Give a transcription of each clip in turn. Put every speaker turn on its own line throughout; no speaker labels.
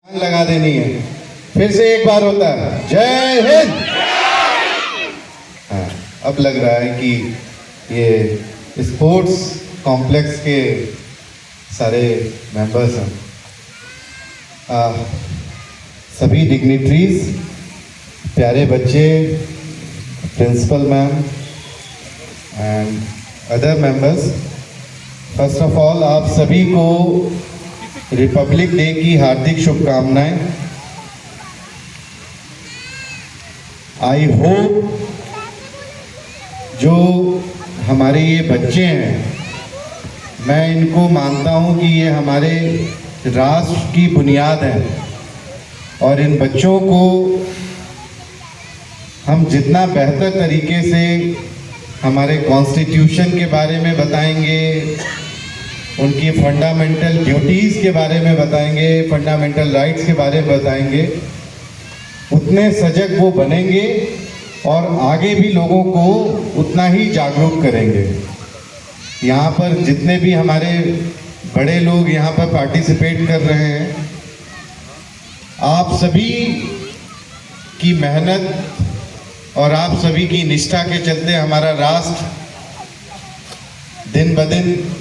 लगा देनी है। फिर से एक बार होता है, जय हिंद। हाँ, अब लग रहा है कि ये स्पोर्ट्स कॉम्प्लेक्स के सारे मेंबर्स हैं। सभी डिग्निटरीज, प्यारे बच्चे, principal ma'am and other members, first of all आप सभी को रिपब्लिक डे की हार्दिक शुभकामनाएं। आई होप जो हमारे ये बच्चे हैं, मैं इनको मानता हूं कि ये हमारे राष्ट्र की बुनियाद है और इन बच्चों को हम जितना बेहतर तरीके से हमारे कॉन्स्टिट्यूशन के बारे में बताएंगे, उनकी फंडामेंटल ड्यूटीज़ के बारे में बताएंगे, फंडामेंटल राइट्स के बारे में बताएंगे, उतने सजग वो बनेंगे और आगे भी लोगों को उतना ही जागरूक करेंगे। यहाँ पर जितने भी हमारे बड़े लोग यहाँ पर पार्टिसिपेट कर रहे हैं, आप सभी की मेहनत और आप सभी की निष्ठा के चलते हमारा राष्ट्र दिन ब दिन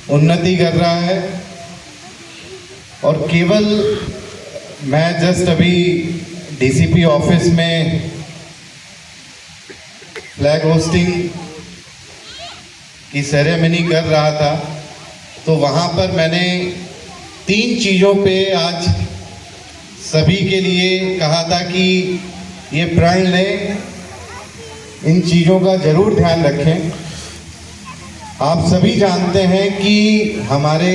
उन्नति कर रहा है। और केवल मैं जस्ट अभी डीसीपी ऑफिस में फ्लैग होस्टिंग की सेरेमनी कर रहा था, तो वहाँ पर मैंने 3 चीज़ों पे आज सभी के लिए कहा था कि ये प्रण लें, इन चीज़ों का ज़रूर ध्यान रखें। आप सभी जानते हैं कि हमारे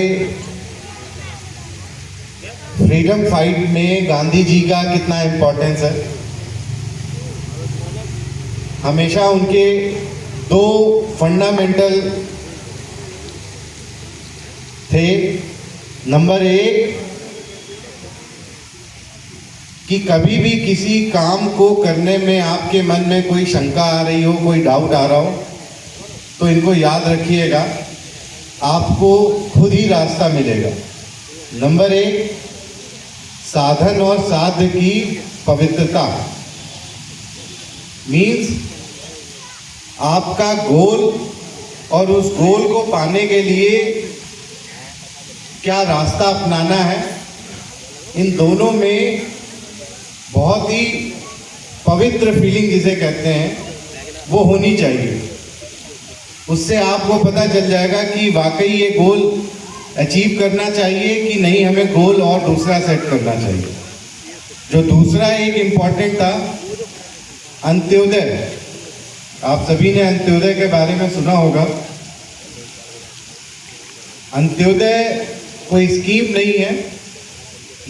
फ्रीडम फाइट में गांधी जी का कितना इम्पोर्टेंस है। हमेशा उनके 2 फंडामेंटल थे। नंबर 1 कि कभी भी किसी काम को करने में आपके मन में कोई शंका आ रही हो, कोई डाउट आ रहा हो, तो इनको याद रखिएगा, आपको खुद ही रास्ता मिलेगा। नंबर 1 साधन और साध्य की पवित्रता, मीन्स आपका गोल और उस गोल को पाने के लिए क्या रास्ता अपनाना है, इन दोनों में बहुत ही पवित्र फीलिंग जिसे कहते हैं वो होनी चाहिए। उससे आपको पता चल जाएगा कि वाकई ये गोल अचीव करना चाहिए कि नहीं, हमें गोल और दूसरा सेट करना चाहिए। जो दूसरा एक इम्पॉर्टेंट था, अंत्योदय। आप सभी ने अंत्योदय के बारे में सुना होगा। अंत्योदय कोई स्कीम नहीं है,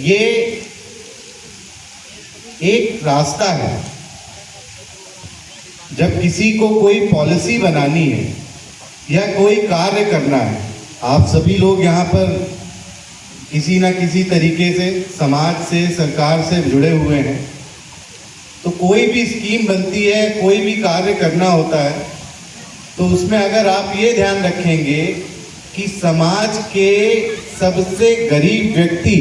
ये एक रास्ता है। जब किसी को कोई पॉलिसी बनानी है या कोई कार्य करना है, आप सभी लोग यहाँ पर किसी ना किसी तरीके से समाज से, सरकार से जुड़े हुए हैं, तो कोई भी स्कीम बनती है, कोई भी कार्य करना होता है, तो उसमें अगर आप ये ध्यान रखेंगे कि समाज के सबसे गरीब व्यक्ति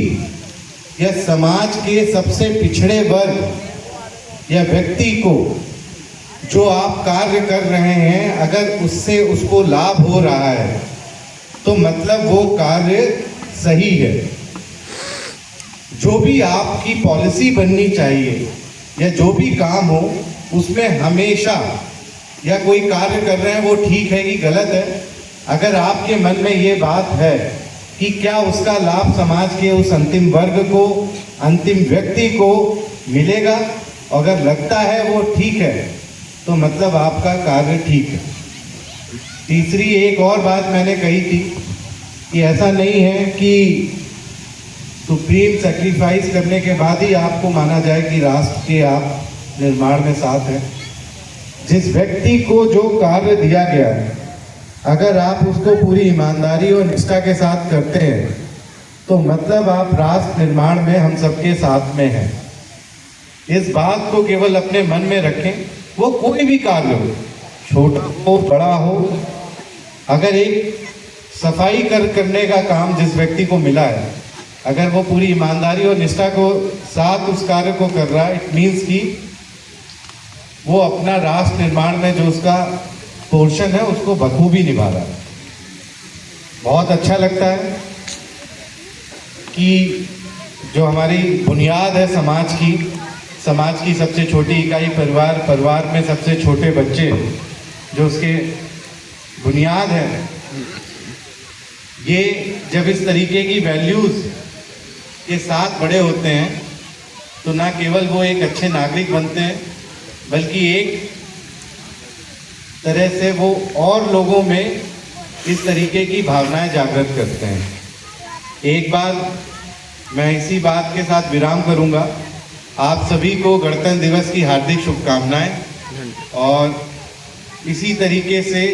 या समाज के सबसे पिछड़े वर्ग या व्यक्ति को जो आप कार्य कर रहे हैं, अगर उससे उसको लाभ हो रहा है तो मतलब वो कार्य सही है। जो भी आपकी पॉलिसी बननी चाहिए या जो भी काम हो, उसमें हमेशा या कोई कार्य कर रहे हैं वो ठीक है कि गलत है, अगर आपके मन में ये बात है कि क्या उसका लाभ समाज के उस अंतिम वर्ग को, अंतिम व्यक्ति को मिलेगा, अगर लगता है वो ठीक है, तो मतलब आपका कार्य ठीक है। तीसरी एक और बात मैंने कही थी कि ऐसा नहीं है कि सुप्रीम सैक्रिफाइस करने के बाद ही आपको माना जाए कि राष्ट्र के आप निर्माण में साथ हैं। जिस व्यक्ति को जो कार्य दिया गया है, अगर आप उसको पूरी ईमानदारी और निष्ठा के साथ करते हैं, तो मतलब आप राष्ट्र निर्माण में हम सबके साथ में हैं। इस बात को केवल अपने मन में रखें। वो कोई भी कार्य हो, छोटा हो बड़ा हो, अगर एक सफाई करने का काम जिस व्यक्ति को मिला है, अगर वो पूरी ईमानदारी और निष्ठा को साथ उस कार्य को कर रहा है, इट मीन्स कि वो अपना राष्ट्र निर्माण में जो उसका पोर्शन है उसको बखूबी निभा रहा है। बहुत अच्छा लगता है कि जो हमारी बुनियाद है समाज की सबसे छोटी इकाई परिवार, परिवार में सबसे छोटे बच्चे जो उसके बुनियाद है, ये जब इस तरीके की वैल्यूज़ के साथ बड़े होते हैं तो ना केवल वो एक अच्छे नागरिक बनते हैं, बल्कि एक तरह से वो और लोगों में इस तरीके की भावनाएं जागृत करते हैं। एक बार मैं इसी बात के साथ विराम करूंगा। आप सभी को गणतंत्र दिवस की हार्दिक शुभकामनाएं और इसी तरीके से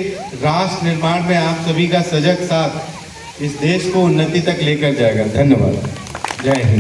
राष्ट्र निर्माण में आप सभी का सजग साथ इस देश को उन्नति तक लेकर जाएगा। धन्यवाद। जय हिंद।